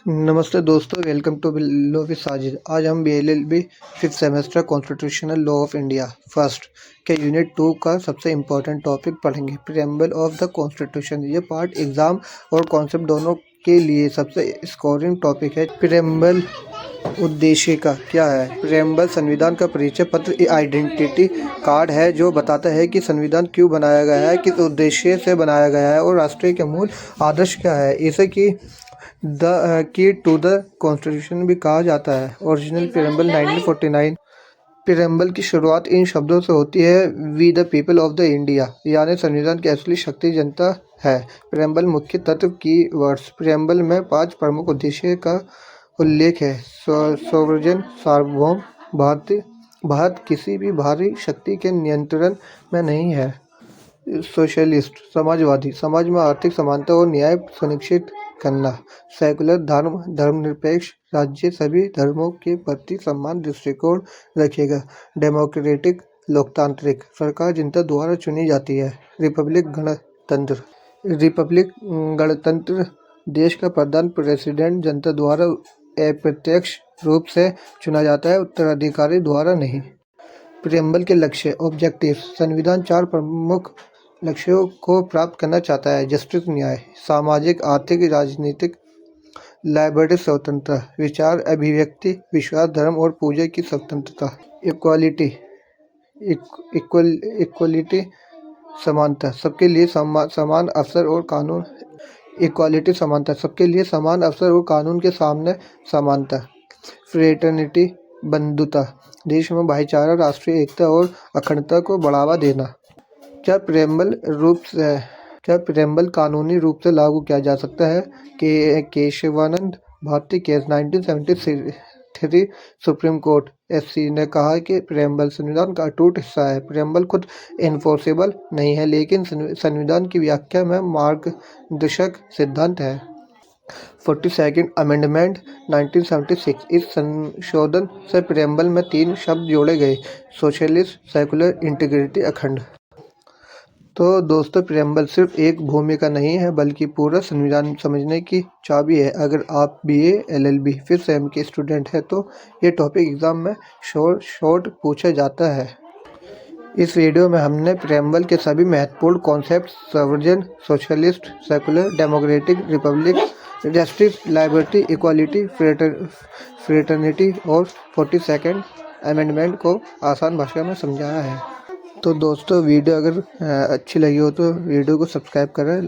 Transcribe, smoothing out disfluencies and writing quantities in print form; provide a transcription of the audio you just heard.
नमस्ते दोस्तों, welcome to law with Sajid. आज हम BLLB fifth semester constitutional law of India first के यूनिट 2 का सबसे इम्पोर्टेंट टॉपिक पढ़ेंगे, प्रीएम्बल ऑफ द कॉन्स्टिट्यूशन। ये पार्ट एग्जाम और कॉन्सेप्ट दोनों के लिए सबसे स्कोरिंग टॉपिक है। प्रीएम्बल उद्देश्य का क्या है? प्रीएम्बल संविधान का परिचय पत्र, आइडेंटिटी कार्ड है जो बताता है कि संविधान क्यों बनाया गया है, किस उद्देश्य से बनाया गया है और राष्ट्र के मूल आदर्श क्या है। इसे की the key to the constitution भी कहा जाता है। Original preamble 1949। प्रीएम्बल की शुरुआत इन शब्दों से होती है, we the people of the India, यानी संविधान की असली शक्ति जनता है। प्रीएम्बल मुख्य तत्व की वर्ड्स। प्रीएम्बल में 5 प्रमुख उद्देश्य का उल्लेख है। सोवरेन, सार्वभौम भारत किसी भी बाहरी शक्ति के नियंत्रण में नहीं है। सोशलिस्ट, समाजवादी, समाज में आर्थिक समानता और न्याय सुनिश्चित करना। सेकुलर, धर्मनिरपेक्ष राज्य सभी धर्मों के प्रति समान दृष्टिकोण रखेगा। डेमोक्रेटिक, लोकतांत्रिक, सरकार जनता द्वारा चुनी जाती है। रिपब्लिक गणतंत्र, देश का प्रधान प्रेसिडेंट जनता द्वारा अप्रत्यक्ष रूप से चुना जाता है, उत्तराधिकारी द्वारा नहीं। प्रीएम्बल के लक्ष्य, ऑब्जेक्टिव। संविधान 4 प्रमुख लक्ष्यों को प्राप्त करना चाहता है। जस्टिस, न्याय, सामाजिक, आर्थिक, राजनीतिक, लाइबर्टी, स्वतंत्रता, विचार, अभिव्यक्ति, विश्वास, धर्म और पूजा की स्वतंत्रता। इक्वलिटी, समानता, सबके लिए समान अवसर और कानून। इक्वालिटी, समानता, सबके लिए समान अवसर और कानून के सामने समानता। फ्रेटर्निटी, बंधुता, देश में भाईचारा, राष्ट्रीय एकता और अखंडता को बढ़ावा देना। क्या प्रीएम्बल कानूनी रूप से लागू किया जा सकता है? Keshavananda Bharati case 1973 supreme court SC ने कहा कि प्रीएम्बल संविधान का अटूट हिस्सा है। प्रीएम्बल खुद एनफोर्सेबल नहीं है, लेकिन संविधान की व्याख्या में मार्गदर्शक सिद्धांत है। 42nd amendment 1976। इस संशोधन से प्रीएम्बल में 3 शब्द जोड़े गए, सोशलिस्ट, सेकुलर, इंटीग्रिटी, अखंड। तो दोस्तों, प्रीएम्बल सिर्फ एक भूमिका नहीं है, बल्कि पूरा संविधान समझने की चाबी है। अगर आप बीए एलएलबी फिफ्थ सेम के स्टूडेंट हैं तो ये टॉपिक एग्जाम में शॉर्ट पूछा जाता है। इस वीडियो में हमने प्रीएम्बल के सभी महत्वपूर्ण concept, sovereign, socialist, secular, democratic, Republic, justice, liberty, equality, fraternity और 42nd अमेंडमेंट को आसान भाषा में समझाया है। तो दोस्तों, वीडियो अगर अच्छी लगी हो तो वीडियो को सब्सक्राइब करें।